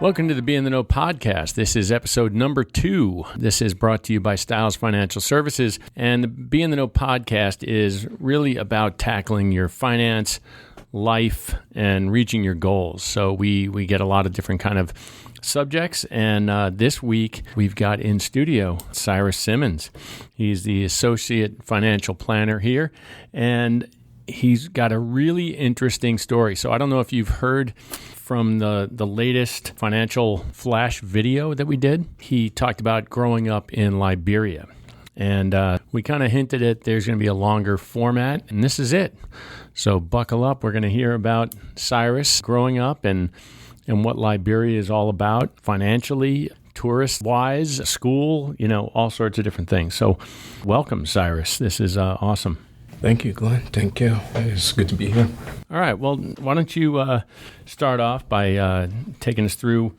Welcome to the Be in the Know podcast. This is episode number 2. This is brought to you by Stiles Financial Services. And the Be in the Know podcast is really about tackling your finance, life, and reaching your goals. So we get a lot of different kind of subjects. And this week, we've got in studio Cyrus Simmonds. He's the Associate Financial Planner here. And he's got a really interesting story. So I don't know if you've heard from the latest financial flash video that we did. He talked about growing up in Liberia. And we kind of hinted at there's going to be a longer format, and this is it. So buckle up. We're going to hear about Cyrus growing up and what Liberia is all about financially, tourist-wise, school, all sorts of different things. So welcome, Cyrus. This is awesome. Thank you, Glenn. Thank you. It's good to be here. All right. Well, why don't you start off by taking us through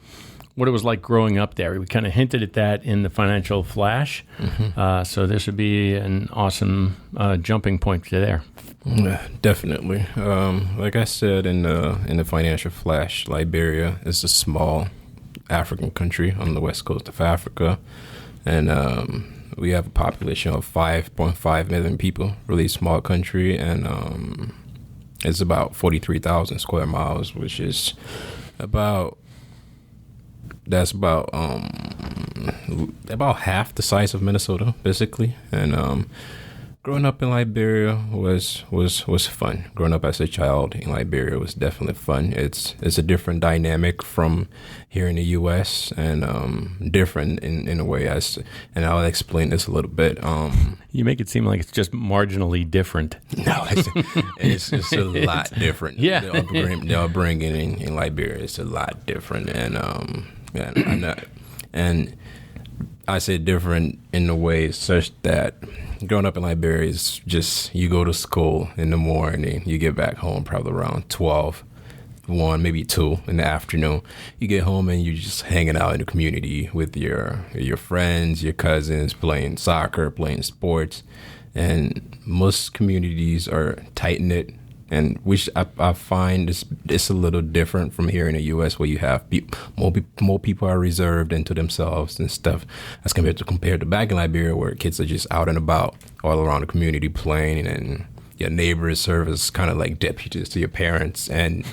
what it was like growing up there? We kind of hinted at that in the financial flash. Mm-hmm. So this would be an awesome jumping point to there. Yeah, definitely. Like I said in the financial flash, Liberia is a small African country on the west coast of Africa, and we have a population of 5.5 million people, really small country, and it's about 43,000 square miles, which is about half the size of Minnesota, basically. And growing up in Liberia was fun. Growing up as a child in Liberia was definitely fun. It's a different dynamic from here in the U.S. and different in a way. And I'll explain this a little bit. You make it seem like it's just marginally different. No, it's a lot different. Yeah, the upbringing in Liberia is a lot different, and I say different in a way such that growing up in Liberia is just you go to school in the morning, you get back home probably around 12, 1, maybe 2 in the afternoon. You get home and you're just hanging out in the community with your friends, your cousins, playing soccer, playing sports. And most communities are tight-knit, and which I find it's a little different from here in the U.S. where you have more people are reserved into themselves and stuff as compared to back in Liberia where kids are just out and about all around the community playing, and your neighbors serve as kind of like deputies to your parents, and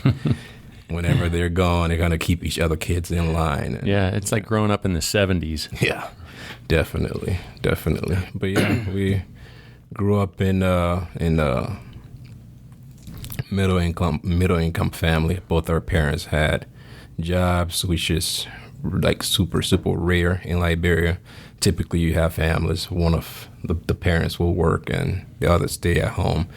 whenever they're gone, they're going to keep each other kids in line. Yeah, it's like growing up in the 70s. Yeah, definitely. But yeah, we grew up in middle income family. Both our parents had jobs, which is like super rare in Liberia. Typically, you have families. One of the parents will work and the other stay at home.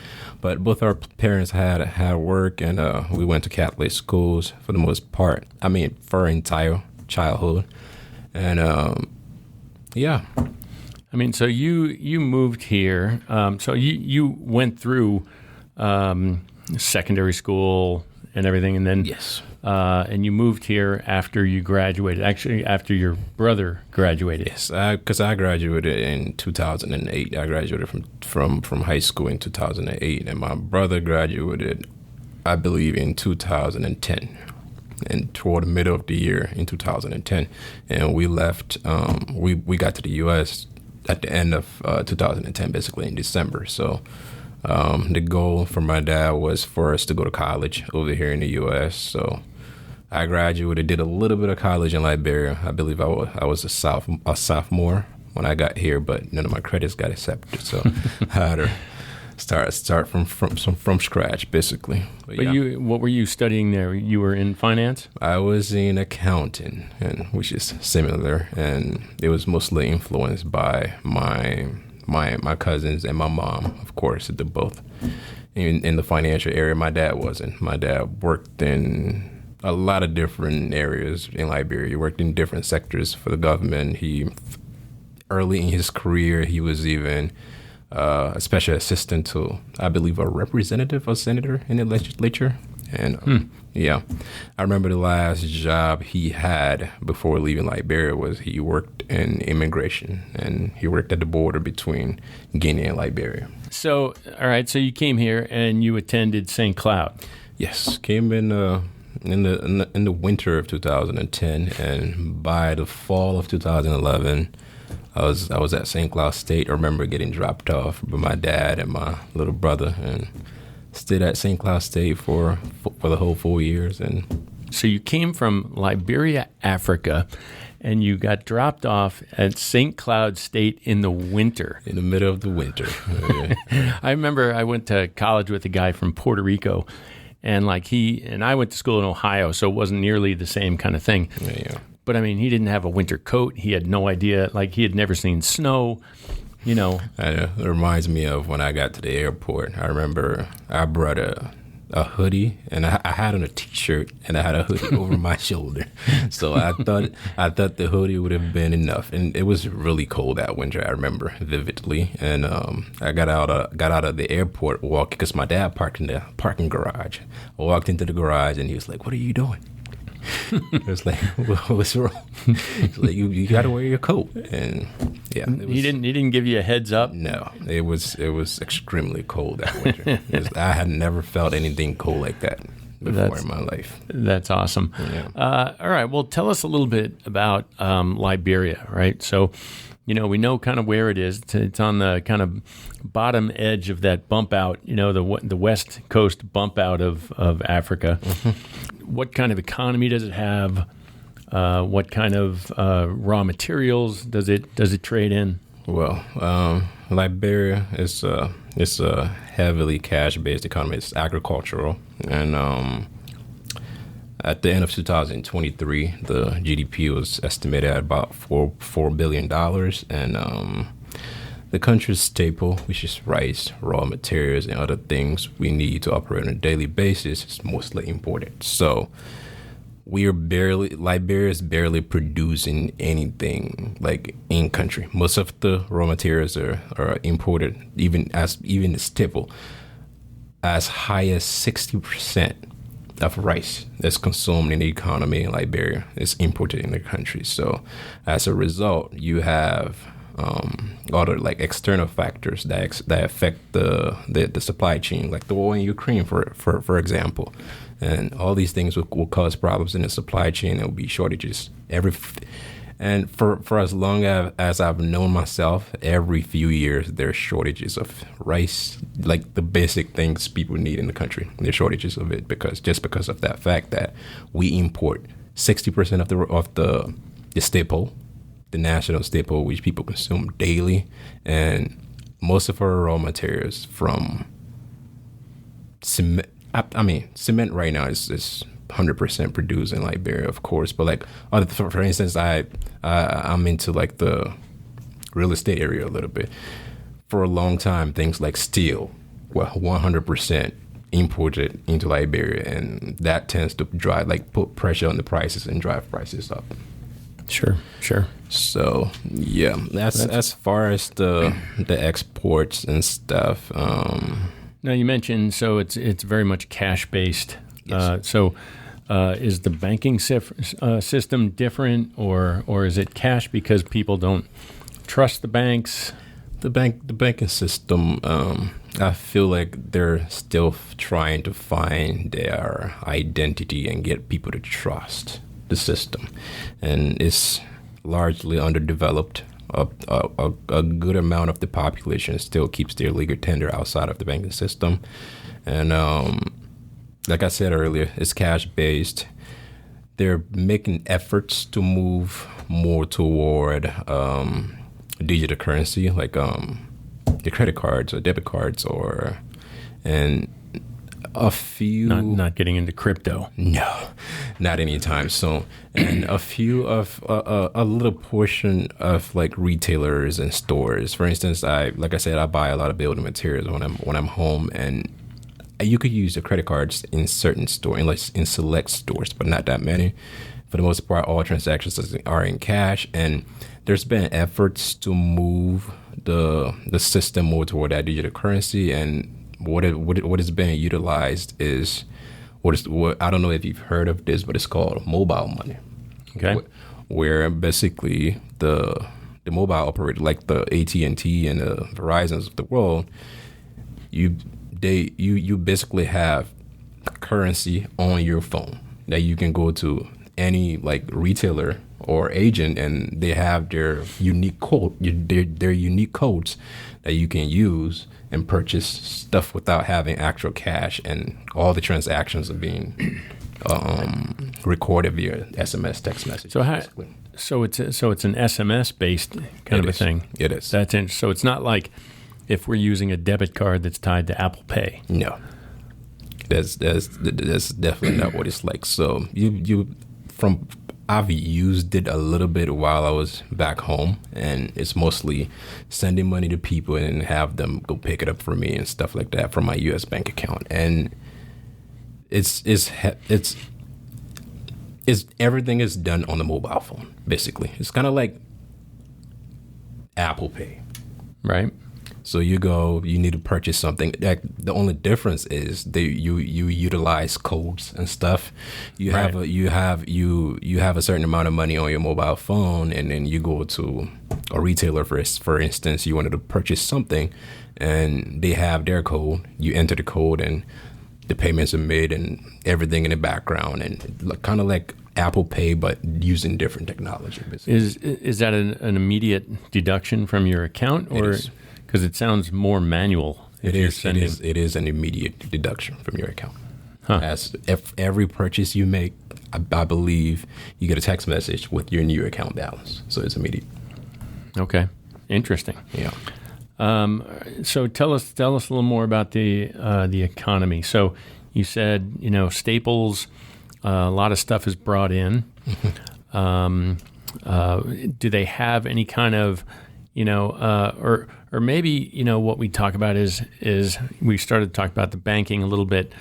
But both our parents had work, and we went to Catholic schools for the most part. I mean, for our entire childhood, and yeah. I mean, so you moved here. So you went through secondary school and everything, and then yes, and you moved here after you graduated. Actually, after your brother graduated. Yes, because I graduated in 2008. I graduated from high school in 2008, and my brother graduated, I believe, in 2010, and toward the middle of the year in 2010, and we left. We got to the U.S. at the end of 2010, basically in December. So. The goal for my dad was for us to go to college over here in the U.S. So I graduated, did a little bit of college in Liberia. I believe I was a sophomore when I got here, but none of my credits got accepted. So I had to start from scratch, basically. But yeah. What were you studying there? You were in finance? I was in accounting, which is similar, and it was mostly influenced by my cousins and my mom, of course, did both in the financial area. My dad wasn't. My dad worked in a lot of different areas in Liberia. He worked in different sectors for the government. Early in his career, he was even a special assistant to, I believe, a representative or senator in the legislature. And yeah, I remember the last job he had before leaving Liberia was he worked in immigration, and he worked at the border between Guinea and Liberia. So, all right, so you came here and you attended St. Cloud. Yes, came in in the winter of 2010, and by the fall of 2011, I was at St. Cloud State. I remember getting dropped off by my dad and my little brother, and stayed at St. Cloud State for the whole 4 years. And so you came from Liberia, Africa, and you got dropped off at St. Cloud State in the winter. In the middle of the winter. I remember I went to college with a guy from Puerto Rico, and he and I went to school in Ohio, so it wasn't nearly the same kind of thing. Yeah. But I mean, he didn't have a winter coat. He had no idea. He had never seen snow. It reminds me of when I got to the airport. I remember I brought a hoodie, and I had on a T-shirt, and I had a hoodie over my shoulder. So I thought the hoodie would have been enough. And it was really cold that winter. I remember vividly. And I got out of the airport walking because my dad parked in the parking garage. I walked into the garage, and he was like, "What are you doing?" I was like, "What's wrong?" He's like, "You got to wear your coat." And yeah, he didn't give you a heads up. No, it was extremely cold that winter. I had never felt anything cold like that before in my life. That's awesome. Yeah. All right, well, tell us a little bit about Liberia, right? So, we know kind of where it is. It's on the kind of bottom edge of that bump out, the west coast bump out of Africa. Mm-hmm. What kind of economy does it have? What kind of raw materials does it trade in? Well, Liberia is a heavily cash-based economy. It's agricultural, and at the end of 2023, the GDP was estimated at about $4 billion, and the country's staple, which is rice, raw materials, and other things we need to operate on a daily basis, is mostly imported. So Liberia is barely producing anything in country. Most of the raw materials are imported, even the staple. As high as 60% of rice that's consumed in the economy in Liberia is imported in the country. So as a result, you have other external factors that affect the supply chain, like the war in Ukraine, for example, and all these things will cause problems in the supply chain. There will be shortages and for as long as I've known myself, every few years there are shortages of rice, like the basic things people need in the country. There's shortages of it because of that fact that we import 60% of the staple, the national staple, which people consume daily, and most of our raw materials from cement. Cement right now is 100% produced in Liberia, of course, but for instance, I'm into the real estate area a little bit. For a long time, things like steel were 100% imported into Liberia, and that tends to put pressure on the prices and drive prices up. Sure. So yeah, that's as far as the exports and stuff. Now you mentioned it's very much cash based. Yes. Is the banking system different, or is it cash because people don't trust the banks? The banking system, I feel like they're still trying to find their identity and get people to trust the system, and it's largely underdeveloped. A good amount of the population still keeps their legal tender outside of the banking system, and like I said earlier, it's cash based. They're making efforts to move more toward digital currency, like the credit cards or debit cards, and a few. Not getting into crypto. No, not anytime soon. And a few of a little portion of retailers and stores. For instance, I buy a lot of building materials when I'm home, and you could use the credit cards in certain stores, in select stores, but not that many. For the most part, all transactions are in cash, and there's been efforts to move the system more toward that digital currency. And what is being utilized is what I don't know if you've heard of this, but it's called mobile money. Okay, where basically the mobile operator, like the AT&T and the Verizons of the world, you basically have currency on your phone. that you can go to any like retailer or agent, and they have their unique code, their unique codes that you can use and purchase stuff without having actual cash, and all the transactions are being recorded via SMS text message. So it's an SMS based kind of a thing. It is. So it's not like if we're using a debit card that's tied to Apple Pay. No, that's definitely not what it's like. So I've used it a little bit while I was back home, and it's mostly sending money to people and have them go pick it up for me and stuff like that from my U.S. bank account. And it's everything is done on the mobile phone, basically. It's kind of like Apple Pay. Right. So you need to purchase something. The only difference is you utilize codes and stuff. You have a certain amount of money on your mobile phone, and then you go to a retailer for instance, you wanted to purchase something, and they have their code. You enter the code, and the payments are made, and everything in the background, and kind of like Apple Pay, but using different technology. Basically. Is that an immediate deduction from your account, or? Because it sounds more manual. It is an immediate deduction from your account. As if every purchase you make, I believe you get a text message with your new account balance. So it's immediate. Okay, interesting. Yeah. So tell us a little more about the economy. So you said staples, a lot of stuff is brought in. Do they have any kind of or maybe what we talk about is we started to talk about the banking a little bit,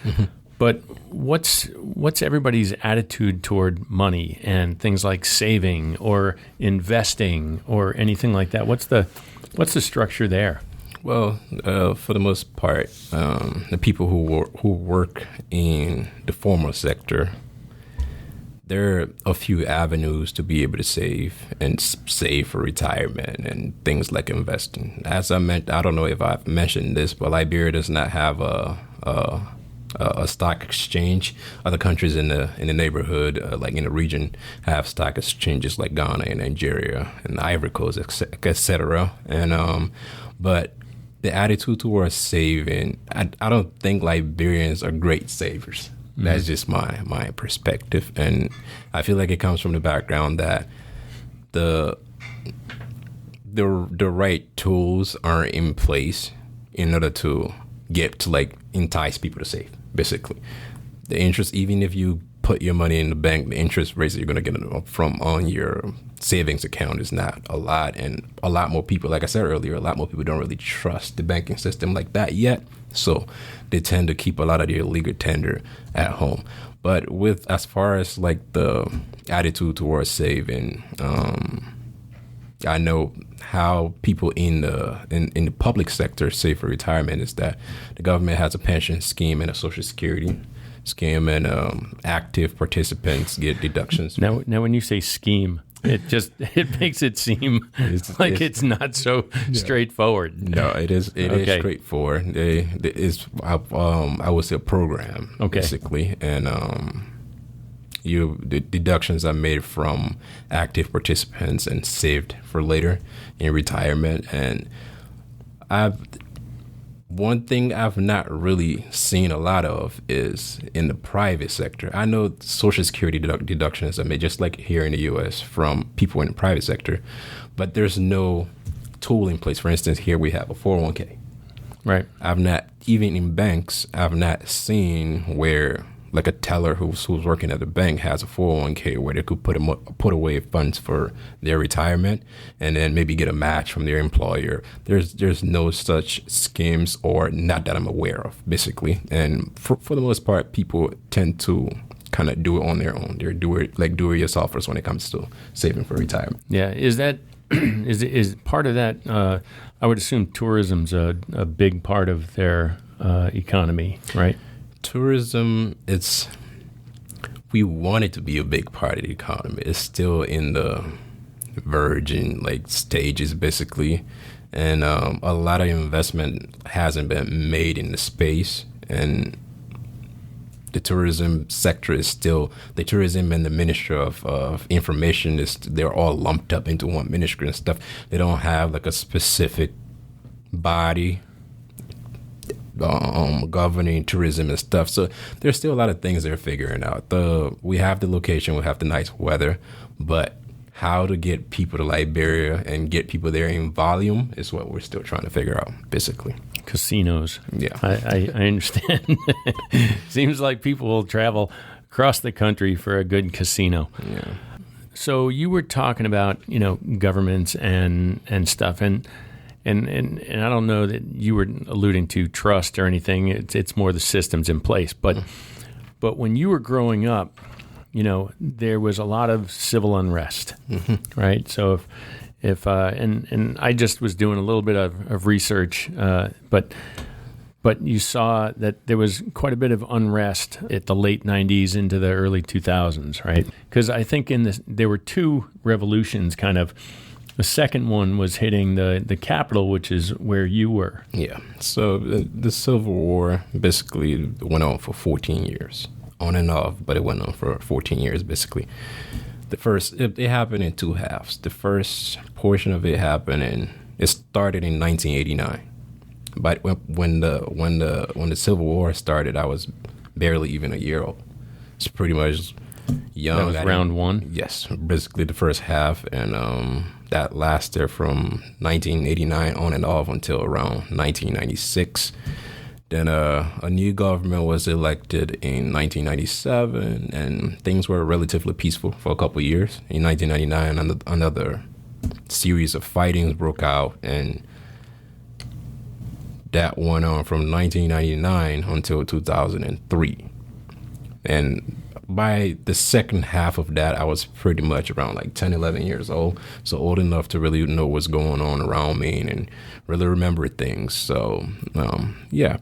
but what's everybody's attitude toward money and things like saving or investing or anything like that? What's the structure there? Well, for the most part, the people who work in the formal sector, there are a few avenues to be able to save for retirement and things like investing. As I mentioned, I don't know if I've mentioned this, but Liberia does not have a stock exchange. Other countries in the neighborhood, like in the region, have stock exchanges like Ghana and Nigeria and Ivory Coast, etc. And but the attitude towards saving, I don't think Liberians are great savers. That's just my perspective, and I feel like it comes from the background that the right tools aren't in place in order to entice people to save. Basically, the interest, even if you put your money in the bank, the interest rates that you're going to get from on your savings account is not a lot, and a lot more people, like I said earlier, a lot more people don't really trust the banking system like that yet. So they tend to keep a lot of their legal tender at home. But as far as like the attitude towards saving, I know how people in the public sector save for retirement is that the government has a pension scheme and a social security scheme, and active participants get deductions. Now, when you say scheme, it makes it seem like it's not so straightforward. No, it is straightforward. I would say a program, basically, and the deductions are made from active participants and saved for later in retirement. And one thing I've not really seen a lot of is in the private sector. I know Social Security deductions are made just like here in the U.S. from people in the private sector, but there's no tool in place. For instance, here we have a 401k. Right. Even in banks, I've not seen where like a teller who's working at the bank has a 401k where they could put away funds for their retirement and then maybe get a match from their employer. There's no such schemes, or not that I'm aware of, basically. And for the most part, people tend to kind of do it on their own. They're do-it-yourselfers when it comes to saving for retirement. Yeah, is that is part of that? I would assume tourism's a big part of their economy, right? Tourism, we want it to be a big part of the economy. It's still in the virgin stages, basically, and a lot of investment hasn't been made in the space. And the tourism sector is still, the tourism and the Ministry of Information, they're all lumped up into one ministry and stuff. They don't have like a specific body governing tourism and stuff. So there's still a lot of things they're figuring out. We have the location, we have the nice weather, but how to get people to Liberia and get people there in volume is what we're still trying to figure out, basically. Casinos. Yeah. I understand. Seems like people will travel across the country for a good casino. Yeah. So you were talking about, governments and stuff, and I don't know that you were alluding to trust or anything. It's more the systems in place. But when you were growing up, there was a lot of civil unrest, right? So if I just was doing a little bit of research, but you saw that there was quite a bit of unrest at the late 90s into the early 2000s, right? Because I think there were two revolutions kind of. The second one was hitting the capital, which is where you were. Yeah. So the Civil War basically went on for 14 years, on and off, but it went on for 14 years basically. It happened in two halves. The first portion of it it started in 1989. But when the Civil War started, I was barely even a year old. It's pretty much young. That was round one? Yes, basically the first half, and that lasted from 1989 on and off until around 1996. Then a new government was elected in 1997, and things were relatively peaceful for a couple of years. In 1999, another series of fightings broke out, and that went on from 1999 until 2003. And by the second half of that, I was pretty much around like 10, 11 years old. So old enough to really know what's going on around me and really remember things. So,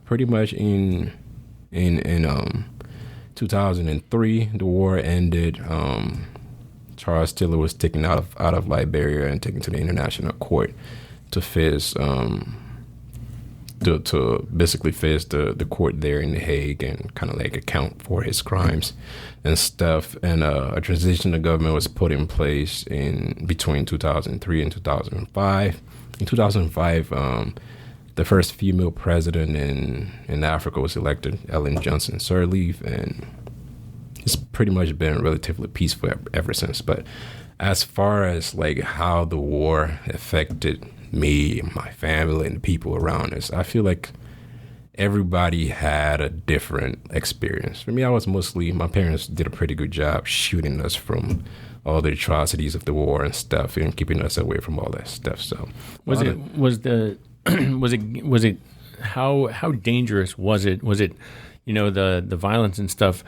pretty much in 2003, the war ended. Charles Taylor was taken out of Liberia and taken to the International Court to face to basically face the court there in The Hague and kind of like account for his crimes and stuff. And a transition of government was put in place in between 2003 and 2005. In 2005, the first female president in Africa was elected, Ellen Johnson Sirleaf, and it's pretty much been relatively peaceful ever since. But as far as like how the war affected me, my family, and the people around us, I feel like everybody had a different experience. For me, my parents did a pretty good job shooting us from all the atrocities of the war and stuff and keeping us away from all that stuff. So how dangerous was it? Was it, the violence and stuff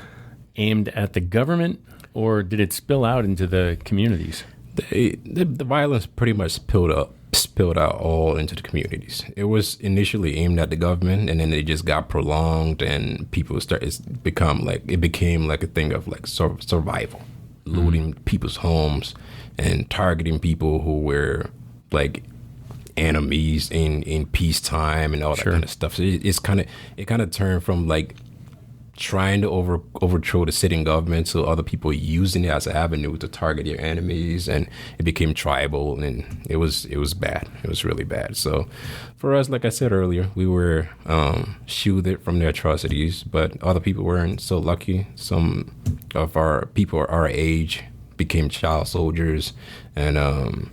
aimed at the government, or did it spill out into the communities? The violence pretty much spilled out all into the communities. It was initially aimed at the government, and then it just got prolonged, and people it became like a thing of like survival, looting people's homes and targeting people who were like enemies in peacetime and all that kind of stuff. So it kind of turned from like trying to overthrow the sitting government to other people using it as an avenue to target your enemies, and it became tribal, and it was bad. It was really bad. So for us, like I said earlier, we were shielded from the atrocities, but other people weren't so lucky. Some of our people our age became child soldiers, and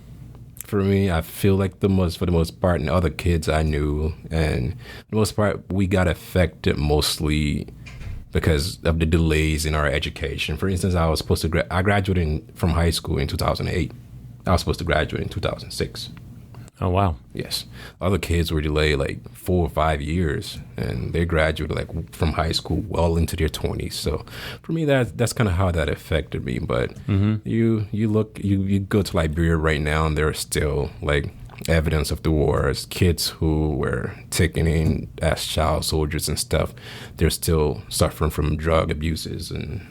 for me, I feel like for the most part, and other kids I knew, and for the most part, we got affected mostly because of the delays in our education. For instance, I graduated from high school in 2008. I was supposed to graduate in 2006. Oh, wow. Yes. Other kids were delayed like 4 or 5 years, and they graduated like from high school well into their 20s. So for me, that's kind of how that affected me. But you go to Liberia right now, and there are still like evidence of the wars. Kids who were taken in as child soldiers and stuff, they're still suffering from drug abuses and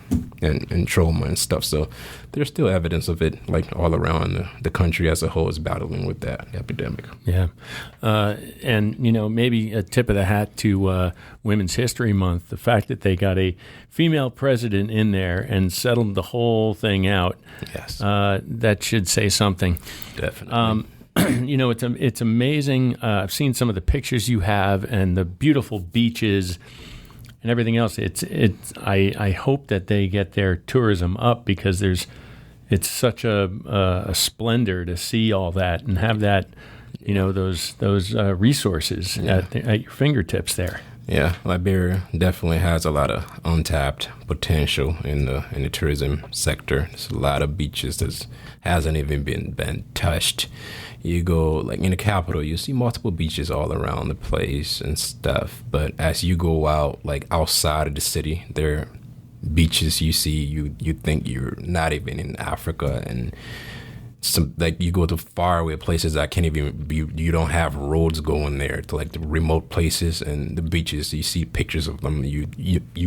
and trauma and stuff. So there's still evidence of it, like all around the country as a whole is battling with that epidemic. Yeah. And, maybe a tip of the hat to Women's History Month, the fact that they got a female president in there and settled the whole thing out. Yes. That should say something. Definitely. It's amazing. I've seen some of the pictures you have and the beautiful beaches and everything else. I hope that they get their tourism up, because it's such a splendor to see all that and have that, those resources at your fingertips there. Yeah, Liberia definitely has a lot of untapped potential in the tourism sector. There's a lot of beaches that hasn't even been touched. You go, like in the capital, you see multiple beaches all around the place and stuff. But as you go out, like outside of the city, there are beaches you see, you think you're not even in Africa, and some, like, you go to faraway places that can't even be, you don't have roads going there, to like the remote places, and the beaches, you see pictures of them, you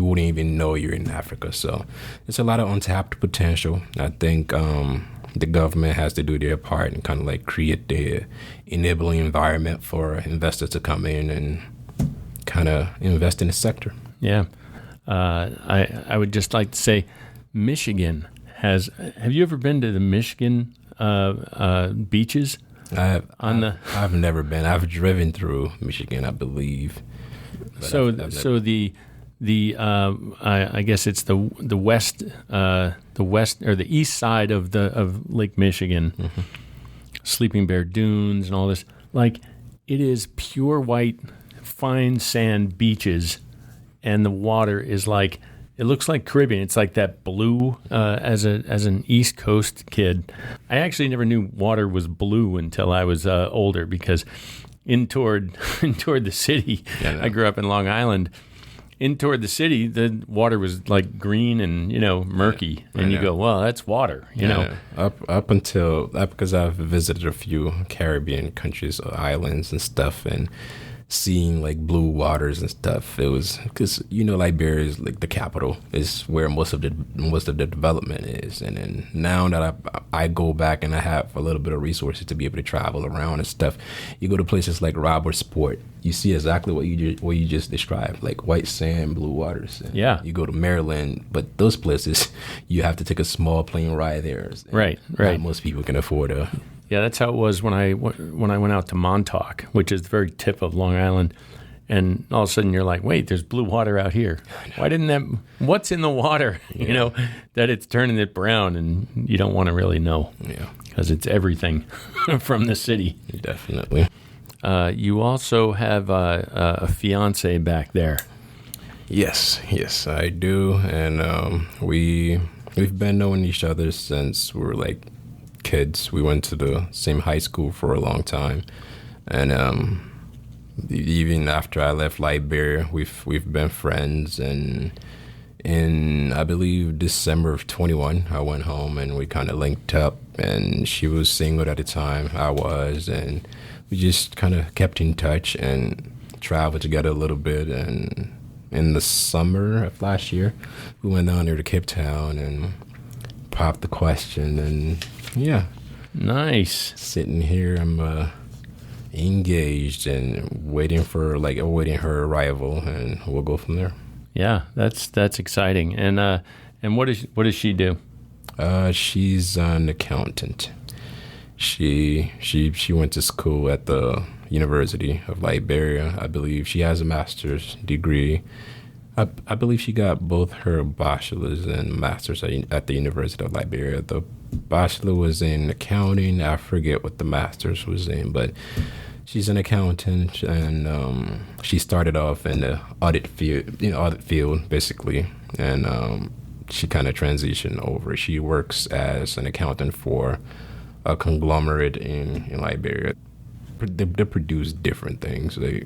wouldn't even know you're in Africa. So it's a lot of untapped potential. I think the government has to do their part and kind of like create the enabling environment for investors to come in and kind of invest in the sector. Yeah. I would just like to say, Michigan have you ever been to the Michigan beaches? I've never been. I've driven through Michigan, I believe. I guess it's the west or the east side of Lake Michigan, mm-hmm. Sleeping Bear Dunes and all this. Like, it is pure white, fine sand beaches, and the water is like, it looks like Caribbean. It's like that blue. As an East Coast kid, I actually never knew water was blue until I was older, because in toward the city, I grew up in Long Island. In toward the city, the water was like green and murky, and you go, well, that's water, you know. Up until that, because I've visited a few Caribbean countries, islands and stuff, and seeing like blue waters and stuff. It was because Liberia is like the capital, is where most of the development is, and then now that I go back and I have a little bit of resources to be able to travel around and stuff, you go to places like Robertsport, you see exactly what you just described, like white sand, blue waters. And you go to Maryland, but those places you have to take a small plane ride there. Right. Not most people can afford a. Yeah, that's how it was when I went out to Montauk, which is the very tip of Long Island, and all of a sudden you're like, wait, there's blue water out here. Why didn't that? What's in the water? That it's turning it brown, and you don't want to really know. Yeah, because it's everything from the city. Definitely. You also have a fiance back there. Yes, I do, and we've been knowing each other since we were like kids. We went to the same high school for a long time, and even after I left Liberia, we've been friends. And in, I believe, December of 21, I went home and we kind of linked up, and she was single at the time, I was, and we just kind of kept in touch and traveled together a little bit. And in the summer of last year, we went down there to Cape Town and popped the question, and yeah. Nice. Sitting here, I'm engaged and waiting her arrival, and we'll go from there. Yeah, that's exciting. And what does she do? She's an accountant. She went to school at the University of Liberia. I believe she has a master's degree. I believe she got both her bachelor's and master's at the University of Liberia. The bachelor was in accounting. I forget what the master's was in, but she's an accountant, and she started off in the audit field basically, and she kind of transitioned over. She works as an accountant for a conglomerate in Liberia. They produce different things. They're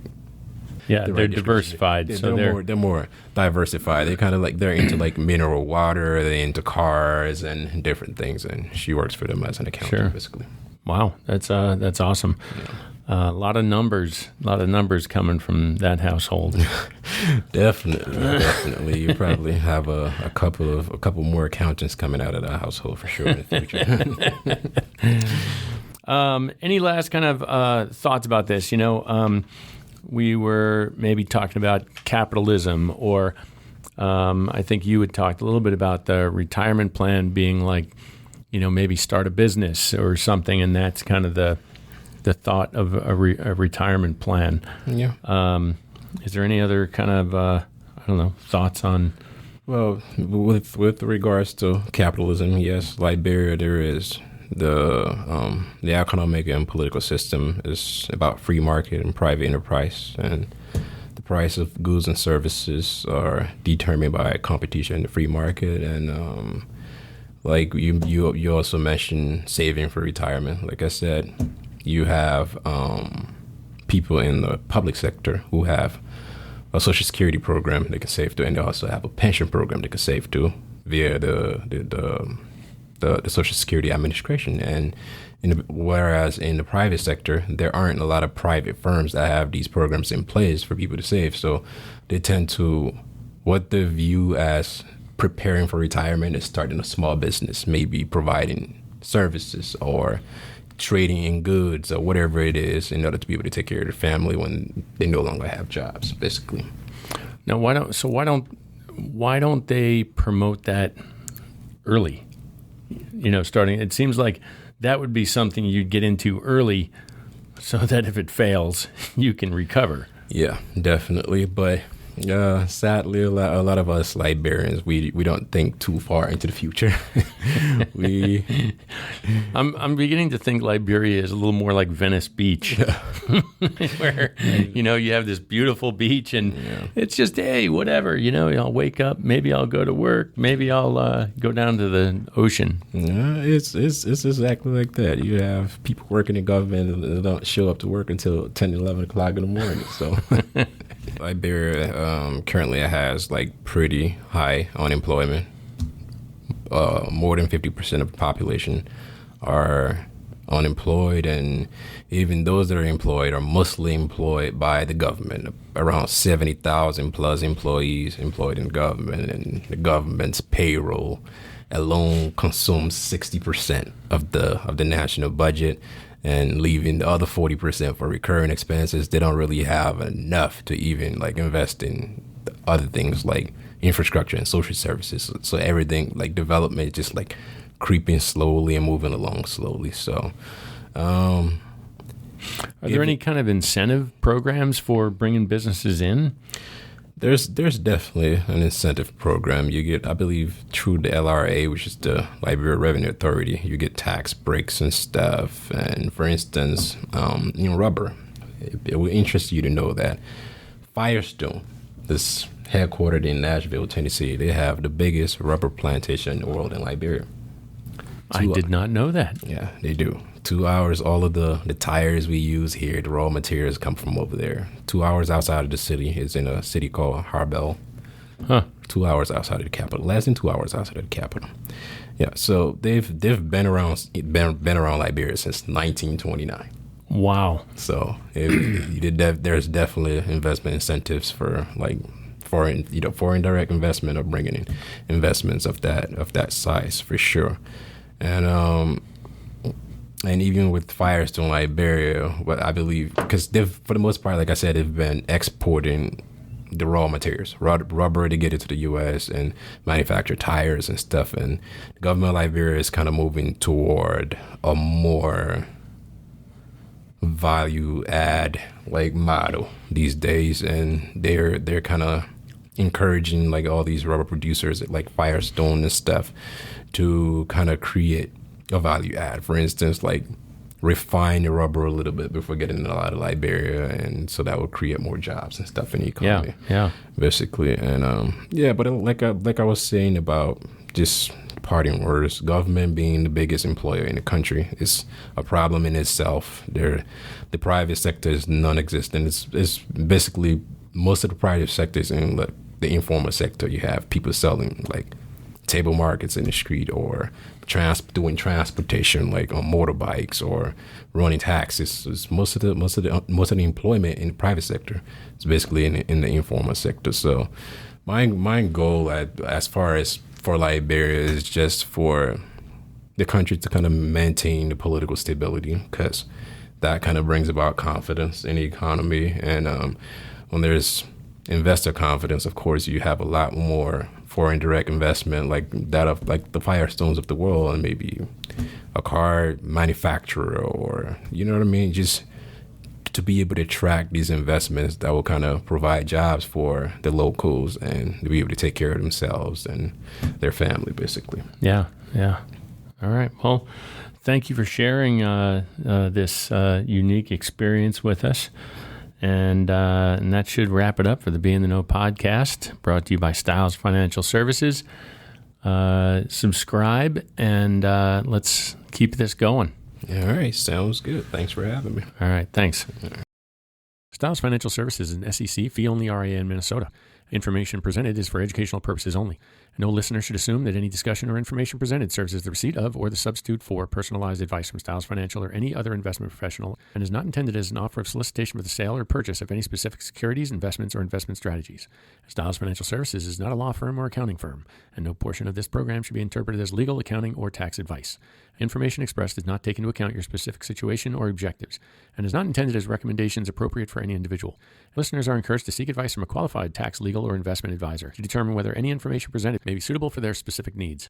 diversified. They're more diversified. They kind of like, they're into like mineral water, they're into cars and different things, and she works for them as an accountant, basically. Wow, that's awesome. Yeah. A lot of numbers coming from that household. Definitely. You probably have a couple more accountants coming out of that household for sure in the future. Any last kind of thoughts about this? We were maybe talking about capitalism, or I think you had talked a little bit about the retirement plan being like, maybe start a business or something, and that's kind of the thought of a retirement plan. Yeah. Is there any other kind of thoughts on? Well, with regards to capitalism, yes, Liberia, there is the economic and political system is about free market and private enterprise, and the price of goods and services are determined by competition in the free market. And like you also mentioned saving for retirement. Like I said, you have people in the public sector who have a social security program they can save to, and they also have a pension program they can save to via the Social Security Administration. And whereas in the private sector, there aren't a lot of private firms that have these programs in place for people to save. So they tend to, what they view as preparing for retirement is starting a small business, maybe providing services or trading in goods or whatever it is in order to be able to take care of their family when they no longer have jobs, basically. Now, why don't they promote that early? Starting, it seems like that would be something you'd get into early so that if it fails, you can recover. Yeah, definitely. But sadly, a lot of us Liberians, we don't think too far into the future. I'm beginning to think Liberia is a little more like Venice Beach, where you have this beautiful beach, and it's just, hey, whatever. I'll wake up, maybe I'll go to work, maybe I'll go down to the ocean. Yeah, it's exactly like that. You have people working in government that don't show up to work until 10, 11 o'clock in the morning. So. Liberia currently has like pretty high unemployment. More than 50% of the population are unemployed, and even those that are employed are mostly employed by the government. Around 70,000 plus employees employed in the government, and the government's payroll alone consumes 60% of the national budget. And leaving the other 40% for recurring expenses. They don't really have enough to even like invest in other things like infrastructure and social services. So everything like development just like creeping slowly and moving along slowly. So, are there any kind of incentive programs for bringing businesses in? There's definitely an incentive program. You get, I believe, through the LRA, which is the Liberia Revenue Authority, you get tax breaks and stuff. And for instance, in rubber, it will interest you to know that Firestone, this headquartered in Nashville, Tennessee, they have the biggest rubber plantation in the world in Liberia. I did not know that. Yeah, they do. 2 hours, all of the tires we use here, the raw materials come from over there. 2 hours outside of the city is in a city called Harbel. 2 hours outside of the capital, less than 2 hours outside of the capital. Yeah, so they've been around Liberia since 1929. Wow. So there's definitely investment incentives for like foreign direct investment or bringing in investments of that size for sure. And even with Firestone Liberia, what I believe, because for the most part, like I said, they've been exporting the raw materials, rubber, to get it to the U.S. and manufacture tires and stuff. And the government of Liberia is kind of moving toward a more value add like model these days, and they're kind of encouraging like all these rubber producers like Firestone and stuff to kind of create a value add. For instance, like refine the rubber a little bit before getting it out of Liberia, and so that would create more jobs and stuff in the economy. Yeah, basically. And but like I was saying about just parting words, government being the biggest employer in the country is a problem in itself. The private sector is non-existent. It's basically most of the private sector is in the informal sector. You have people selling like table markets in the street, or doing transportation like on motorbikes, or running taxis. It's most of the employment in the private sector is basically in the informal sector. So my goal as far as for Liberia is just for the country to kind of maintain the political stability, because that kind of brings about confidence in the economy. And when there's investor confidence, of course, you have a lot more foreign direct investment, like that of like the Firestones of the world, and maybe a car manufacturer, or you know what I mean, just to be able to attract these investments that will kind of provide jobs for the locals and to be able to take care of themselves and their family, basically. Yeah. All right. Well, thank you for sharing this unique experience with us. And that should wrap it up for the Be in the Know podcast, brought to you by Stiles Financial Services. Subscribe, and let's keep this going. All right. Sounds good. Thanks for having me. All right. Thanks. Stiles Financial Services is an SEC fee-only RIA in Minnesota. Information presented is for educational purposes only. No listener should assume that any discussion or information presented serves as the receipt of or the substitute for personalized advice from Stiles Financial or any other investment professional, and is not intended as an offer of solicitation for the sale or purchase of any specific securities, investments, or investment strategies. Stiles Financial Services is not a law firm or accounting firm, and no portion of this program should be interpreted as legal, accounting, or tax advice. Information expressed does not take into account your specific situation or objectives, and is not intended as recommendations appropriate for any individual. Listeners are encouraged to seek advice from a qualified tax, legal, or investment advisor to determine whether any information presented may be suitable for their specific needs.